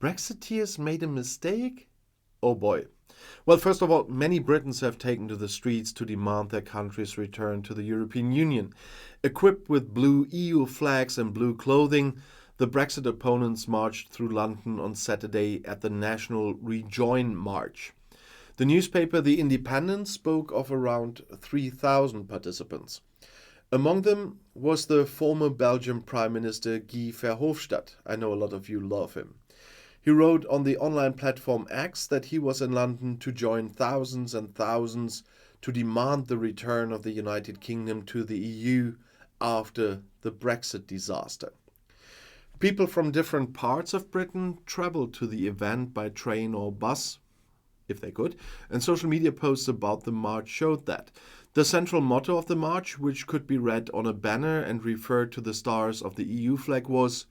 Brexiteers made a mistake? Oh boy. Well, first of all, many Britons have taken to the streets to demand their country's return to the European Union. Equipped with blue EU flags and blue clothing, the Brexit opponents marched through London on Saturday at the National Rejoin March. The newspaper The Independent spoke of around 3,000 participants. Among them was the former Belgian Prime Minister Guy Verhofstadt. I know a lot of you love him. He wrote on the online platform X that he was in London to join thousands and thousands to demand the return of the United Kingdom to the EU after the Brexit disaster. People from different parts of Britain traveled to the event by train or bus, if they could, and social media posts about the march showed that. The central motto of the march, which could be read on a banner and referred to the stars of the EU flag, was,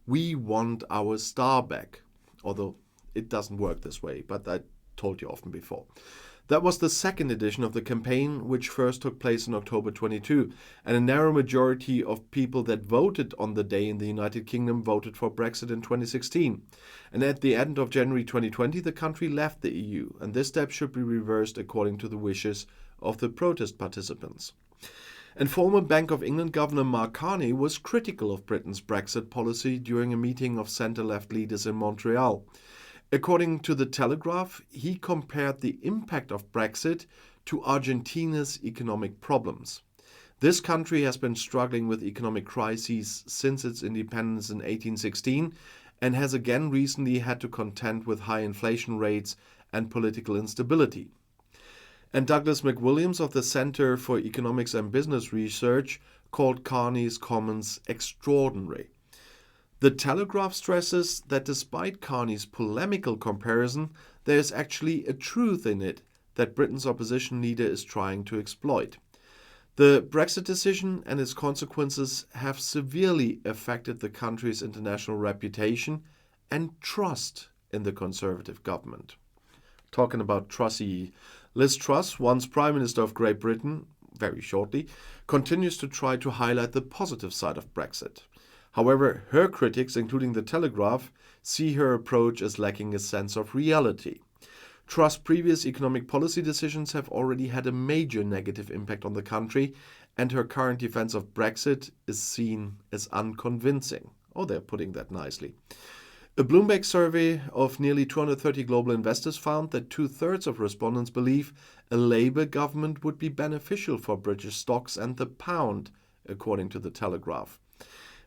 "We want our star back." Although it doesn't work this way, but I told you often before. That was the second edition of the campaign, which first took place in October 22, and a narrow majority of people that voted on the day in the United Kingdom voted for Brexit in 2016. And at the end of January 2020, the country left the EU, and this step should be reversed according to the wishes of the protest participants. And former Bank of England Governor Marc Carney was critical of Britain's Brexit policy during a meeting of centre-left leaders in Montreal. According to The Telegraph, he compared the impact of Brexit to Argentina's economic problems. This country has been struggling with economic crises since its independence in 1816 and has again recently had to contend with high inflation rates and political instability. And Douglas McWilliams of the Centre for Economics and Business Research called Carney's comments extraordinary. The Telegraph stresses that despite Carney's polemical comparison, there is actually a truth in it that Britain's opposition leader is trying to exploit. The Brexit decision and its consequences have severely affected the country's international reputation and trust in the Conservative government. Talking about Trussy, Liz Truss, once Prime Minister of Great Britain, very shortly, continues to try to highlight the positive side of Brexit. However, her critics, including The Telegraph, see her approach as lacking a sense of reality. Truss' previous economic policy decisions have already had a major negative impact on the country, and her current defense of Brexit is seen as unconvincing. Oh, they're putting that nicely. A Bloomberg survey of nearly 230 global investors found that 2/3 of respondents believe a Labour government would be beneficial for British stocks and the pound, according to The Telegraph.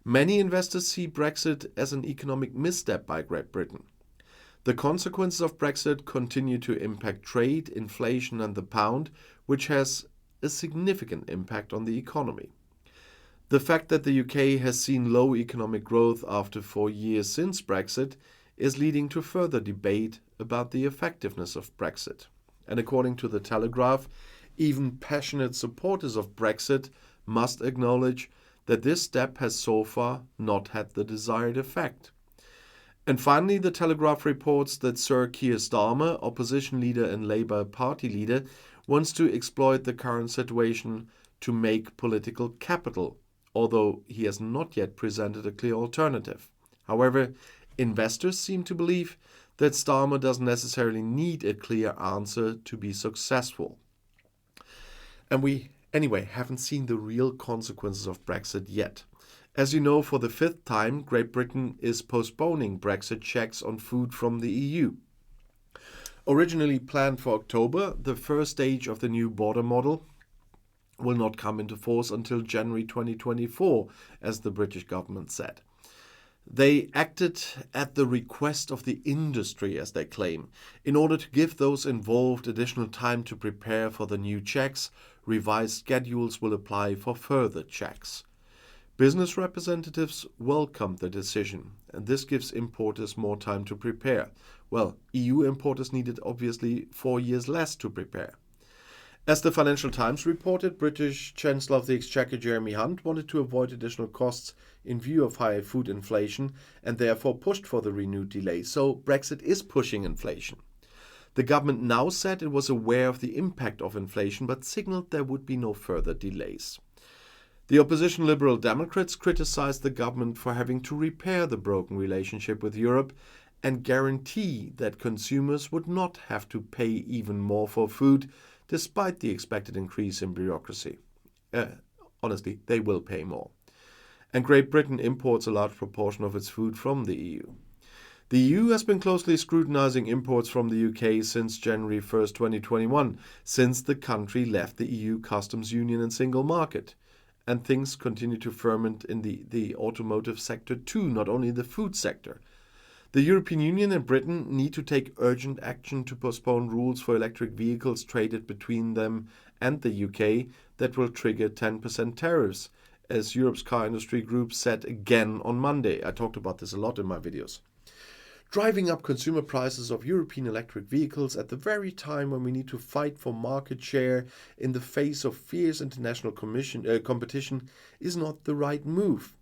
Many investors see Brexit as an economic misstep by Great Britain. The consequences of Brexit continue to impact trade, inflation, and the pound, which has a significant impact on the economy. The fact that the UK has seen low economic growth after 4 years since Brexit is leading to further debate about the effectiveness of Brexit. And according to The Telegraph, even passionate supporters of Brexit must acknowledge that this step has so far not had the desired effect. And finally, The Telegraph reports that Sir Keir Starmer, opposition leader and Labour Party leader, wants to exploit the current situation to make political capital, although he has not yet presented a clear alternative. However, investors seem to believe that Starmer doesn't necessarily need a clear answer to be successful. And we, anyway, haven't seen the real consequences of Brexit yet. As you know, for the 5th time, Great Britain is postponing Brexit checks on food from the EU. Originally planned for October, the first stage of the new border model will not come into force until January 2024, as the British government said. They acted at the request of the industry, as they claim. In order to give those involved additional time to prepare for the new checks, revised schedules will apply for further checks. Business representatives welcomed the decision, and this gives importers more time to prepare. Well, EU importers needed obviously 4 years less to prepare. As the Financial Times reported, British Chancellor of the Exchequer Jeremy Hunt wanted to avoid additional costs in view of high food inflation and therefore pushed for the renewed delay. So Brexit is pushing inflation. The government now said it was aware of the impact of inflation but signaled there would be no further delays. The opposition Liberal Democrats criticized the government for having to repair the broken relationship with Europe and guarantee that consumers would not have to pay even more for food despite the expected increase in bureaucracy. Honestly, they will pay more. And Great Britain imports a large proportion of its food from the EU. The EU has been closely scrutinizing imports from the UK since January 1st, 2021, since the country left the EU customs union and single market. And things continue to ferment in the automotive sector too, not only the food sector. The European Union and Britain need to take urgent action to postpone rules for electric vehicles traded between them and the UK that will trigger 10% tariffs, as Europe's car industry group said again on Monday. I talked about this a lot in my videos. Driving up consumer prices of European electric vehicles at the very time when we need to fight for market share in the face of fierce international competition is not the right move.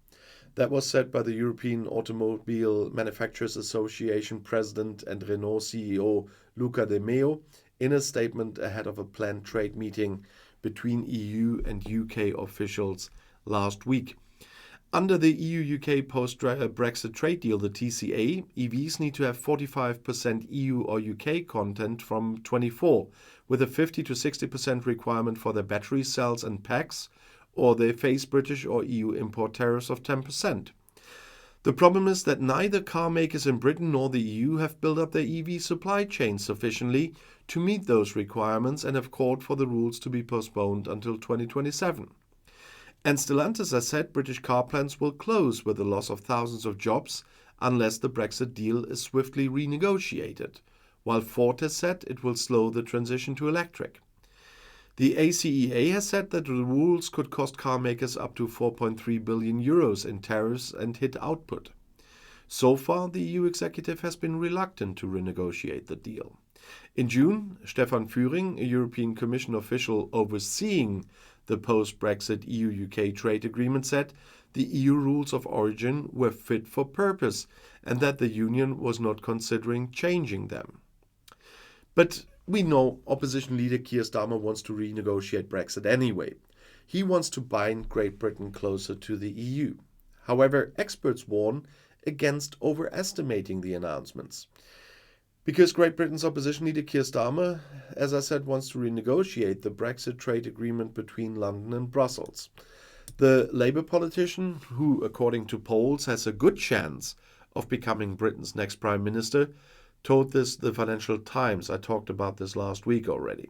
That was said by the European Automobile Manufacturers Association President and Renault CEO Luca De Meo in a statement ahead of a planned trade meeting between EU and UK officials last week. Under the EU-UK post-Brexit trade deal, the TCA, EVs need to have 45% EU or UK content from 24, with a 50 to 60% requirement for their battery cells and packs, or they face British or EU import tariffs of 10%. The problem is that neither car makers in Britain nor the EU have built up their EV supply chain sufficiently to meet those requirements and have called for the rules to be postponed until 2027. And Stellantis has said British car plants will close with the loss of thousands of jobs unless the Brexit deal is swiftly renegotiated, while Ford has said it will slow the transition to electric. The ACEA has said that the rules could cost car makers up to 4.3 billion euros in tariffs and hit output. So far, the EU executive has been reluctant to renegotiate the deal. In June, Stefan Führing, a European Commission official overseeing the post-Brexit EU-UK trade agreement, said the EU rules of origin were fit for purpose and that the Union was not considering changing them. But we know opposition leader Keir Starmer wants to renegotiate Brexit anyway. He wants to bind Great Britain closer to the EU. However, experts warn against overestimating the announcements. Because Great Britain's opposition leader Keir Starmer, as I said, wants to renegotiate the Brexit trade agreement between London and Brussels. The Labour politician, who according to polls has a good chance of becoming Britain's next Prime Minister, told this the Financial Times. I talked about this last week already.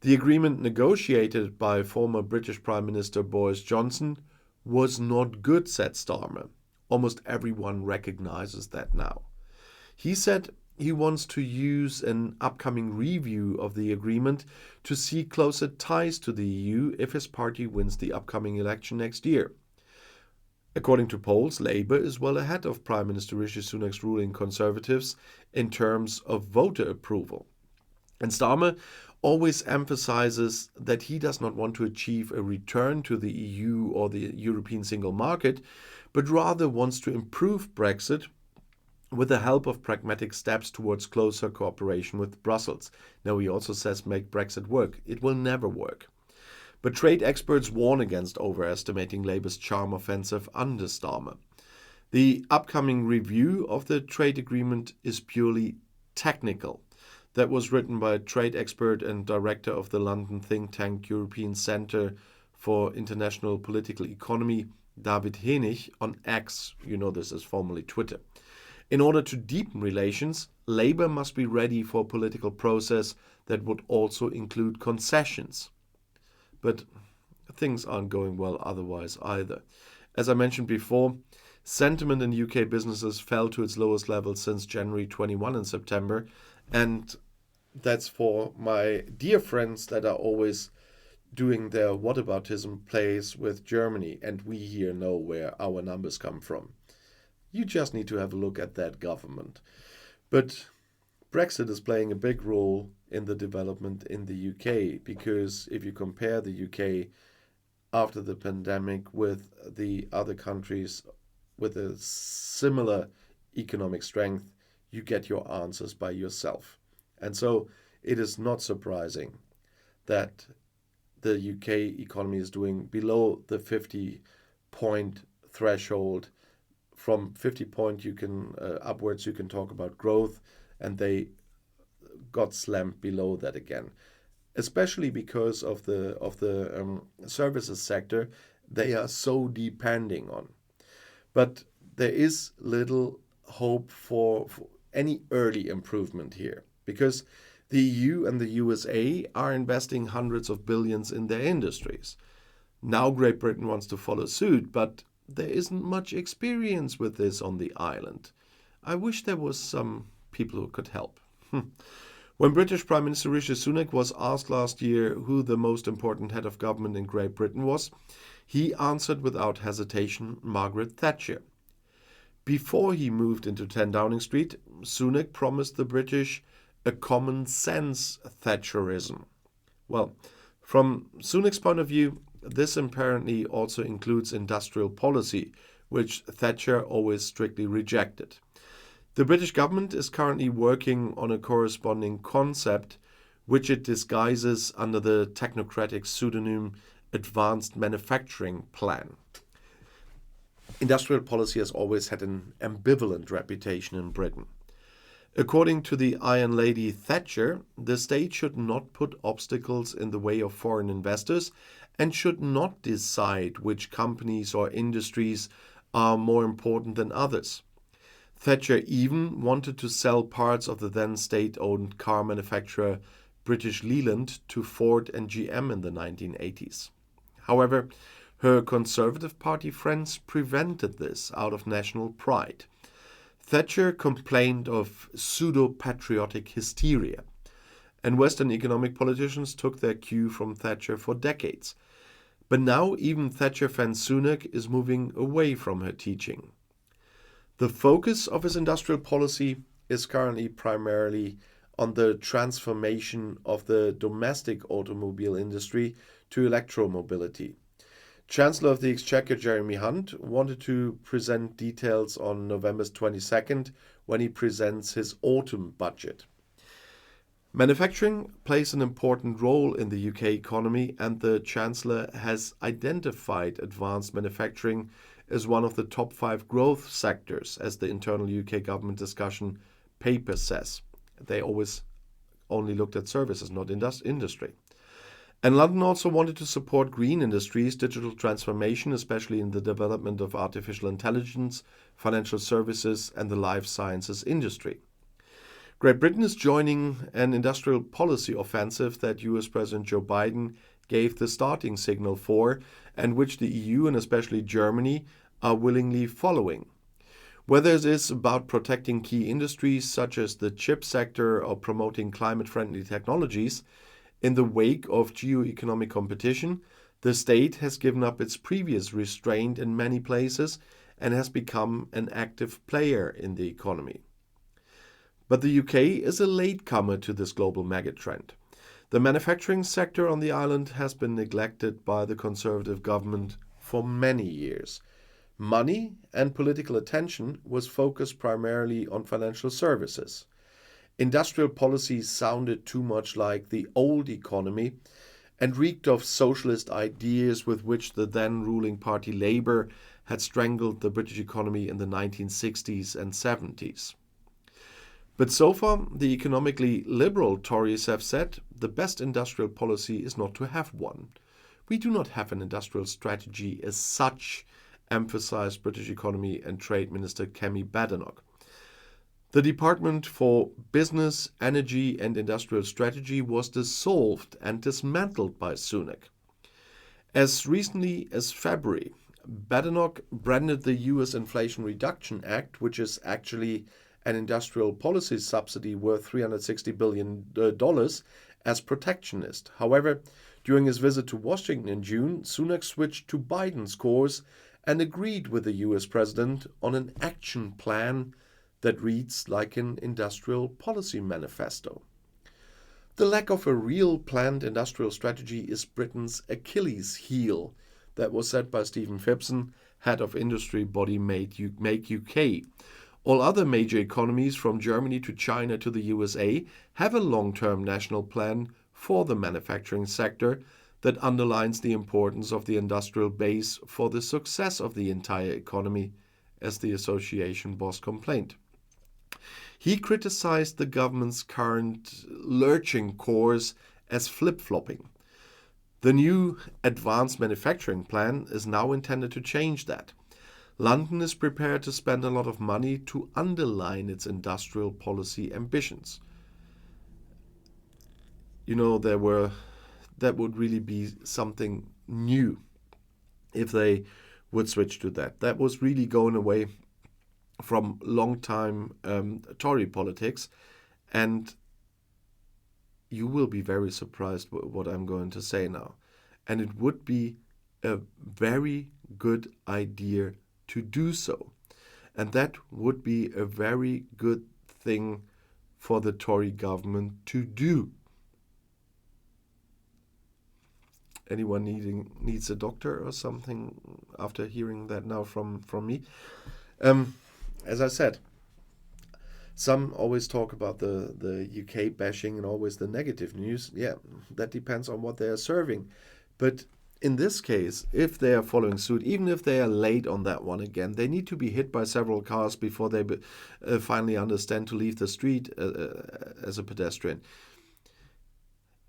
The agreement negotiated by former British Prime Minister Boris Johnson was not good, said Starmer. Almost everyone recognizes that now. He said he wants to use an upcoming review of the agreement to see closer ties to the EU if his party wins the upcoming election next year. According to polls, Labour is well ahead of Prime Minister Rishi Sunak's ruling Conservatives in terms of voter approval. And Starmer always emphasizes that he does not want to achieve a return to the EU or the European single market, but rather wants to improve Brexit with the help of pragmatic steps towards closer cooperation with Brussels. Now, he also says make Brexit work. It will never work. But trade experts warn against overestimating Labour's charm offensive under Starmer. The upcoming review of the trade agreement is purely technical. That was written by a trade expert and director of the London think tank European Centre for International Political Economy, David Henich, on X. You know this as formerly Twitter. In order to deepen relations, Labour must be ready for a political process that would also include concessions. But things aren't going well otherwise either. As I mentioned before, sentiment in UK businesses fell to its lowest level since January 21 in September, and that's for my dear friends that are always doing their whataboutism plays with Germany, and we here know where our numbers come from. You just need to have a look at that government. But Brexit is playing a big role in the development in the UK, because if you compare the UK after the pandemic with the other countries with a similar economic strength, you get your answers by yourself. And so it is not surprising that the UK economy is doing below the 50-point threshold from 50 point upwards you can talk about growth, and they got slammed below that again, especially because of the services sector they are so depending on. But there is little hope for any early improvement here, because the EU and the USA are investing hundreds of billions in their industries. Now Great Britain wants to follow suit, but there isn't much experience with this on the island. I wish there was some people who could help. When British Prime Minister Rishi Sunak was asked last year who the most important head of government in Great Britain was, he answered without hesitation, Margaret Thatcher. Before he moved into 10 Downing Street, Sunak promised the British a common sense Thatcherism. Well, from Sunak's point of view, this apparently also includes industrial policy, which Thatcher always strictly rejected. The British government is currently working on a corresponding concept, which it disguises under the technocratic pseudonym Advanced Manufacturing Plan. Industrial policy has always had an ambivalent reputation in Britain. According to the Iron Lady Thatcher, the state should not put obstacles in the way of foreign investors and should not decide which companies or industries are more important than others. Thatcher even wanted to sell parts of the then state-owned car manufacturer British Leyland to Ford and GM in the 1980s. However, her Conservative Party friends prevented this out of national pride. Thatcher complained of pseudo-patriotic hysteria, and Western economic politicians took their cue from Thatcher for decades. But now even Thatcher fan Sunak is moving away from her teaching. The focus of his industrial policy is currently primarily on the transformation of the domestic automobile industry to electromobility. Chancellor of the Exchequer Jeremy Hunt wanted to present details on November 22nd when he presents his autumn budget. Manufacturing plays an important role in the UK economy, and the Chancellor has identified advanced manufacturing as one of the top 5 growth sectors, as the internal UK government discussion paper says. They always only looked at services, not industry. And London also wanted to support green industries, digital transformation, especially in the development of artificial intelligence, financial services, and the life sciences industry. Great Britain is joining an industrial policy offensive that US President Joe Biden gave the starting signal for, and which the EU and especially Germany are willingly following. Whether it is about protecting key industries such as the chip sector or promoting climate-friendly technologies, in the wake of geo-economic competition, the state has given up its previous restraint in many places and has become an active player in the economy. But the UK is a latecomer to this global megatrend. The manufacturing sector on the island has been neglected by the Conservative government for many years. Money and political attention was focused primarily on financial services. Industrial policy sounded too much like the old economy and reeked of socialist ideas with which the then ruling party Labour had strangled the British economy in the 1960s and 70s. But so far, the economically liberal Tories have said the best industrial policy is not to have one. We do not have an industrial strategy as such, emphasized British Economy and Trade Minister Kemi Badenoch. The Department for Business, Energy and Industrial Strategy was dissolved and dismantled by Sunak. As recently as February, Badenoch branded the US Inflation Reduction Act, which is actually an industrial policy subsidy worth $360 billion, as protectionist. However, during his visit to Washington in June, Sunak switched to Biden's course and agreed with the US president on an action plan that reads like an industrial policy manifesto. The lack of a real planned industrial strategy is Britain's Achilles heel. That was said by Stephen Phipson, head of industry body Make UK. All other major economies, from Germany to China to the USA, have a long-term national plan for the manufacturing sector that underlines the importance of the industrial base for the success of the entire economy as the association boss complained. He criticized the government's current lurching course as flip-flopping. The new advanced manufacturing plan is now intended to change that. London is prepared to spend a lot of money to underline its industrial policy ambitions. That would really be something new if they would switch to that. That was really going away from long-time Tory politics, and you will be very surprised what I'm going to say now. And it would be a very good idea to do so. And that would be a very good thing for the Tory government to do. Anyone needs a doctor or something after hearing that now from me? As I said, some always talk about the UK bashing and always the negative news. Yeah, that depends on what they are serving. But in this case, if they are following suit, even if they are late on that one again, they need to be hit by several cars before they finally understand to leave the street as a pedestrian.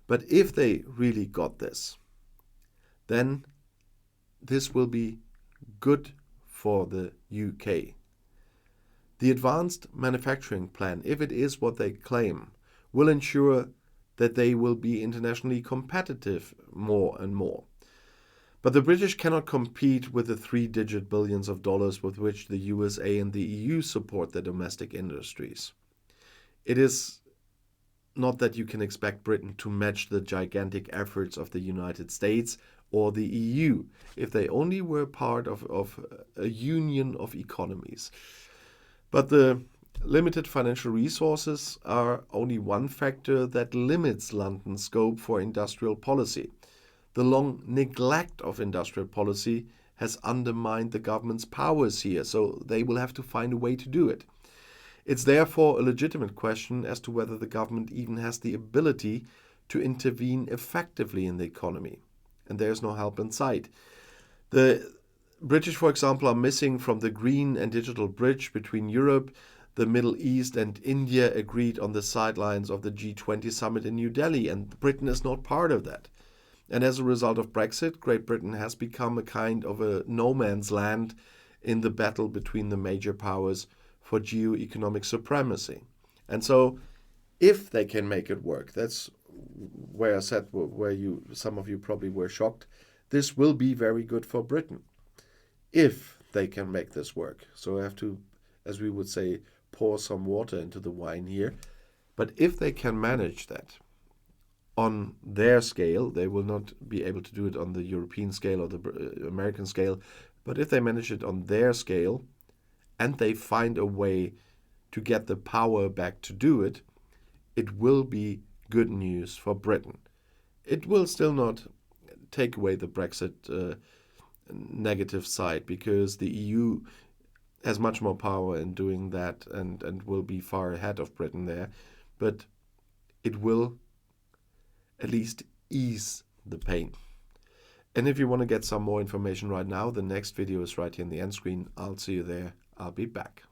But if they really got this, then this will be good for the UK. The advanced manufacturing plan, if it is what they claim, will ensure that they will be internationally competitive more and more. But the British cannot compete with the 3-digit billions of dollars with which the USA and the EU support their domestic industries. It is not that you can expect Britain to match the gigantic efforts of the United States or the EU if they only were part of a union of economies. But the limited financial resources are only one factor that limits London's scope for industrial policy. The long neglect of industrial policy has undermined the government's powers here, so they will have to find a way to do it. It's therefore a legitimate question as to whether the government even has the ability to intervene effectively in the economy. And there's no help in sight. The British, for example, are missing from the green and digital bridge between Europe, the Middle East and India agreed on the sidelines of the G20 summit in New Delhi, and Britain is not part of that. And as a result of Brexit, Great Britain has become a kind of a no man's land in the battle between the major powers for geo-economic supremacy. And so if they can make it work, that's where I said, some of you probably were shocked, this will be very good for Britain. If they can make this work. So I have to, as we would say, pour some water into the wine here. But if they can manage that on their scale, they will not be able to do it on the European scale or the American scale, but if they manage it on their scale and they find a way to get the power back to do it, it will be good news for Britain. It will still not take away the Brexit negative side, because the EU has much more power in doing that and will be far ahead of Britain there. But it will at least ease the pain. And if you want to get some more information right now, the next video is right here in the end screen. I'll see you there. I'll be back.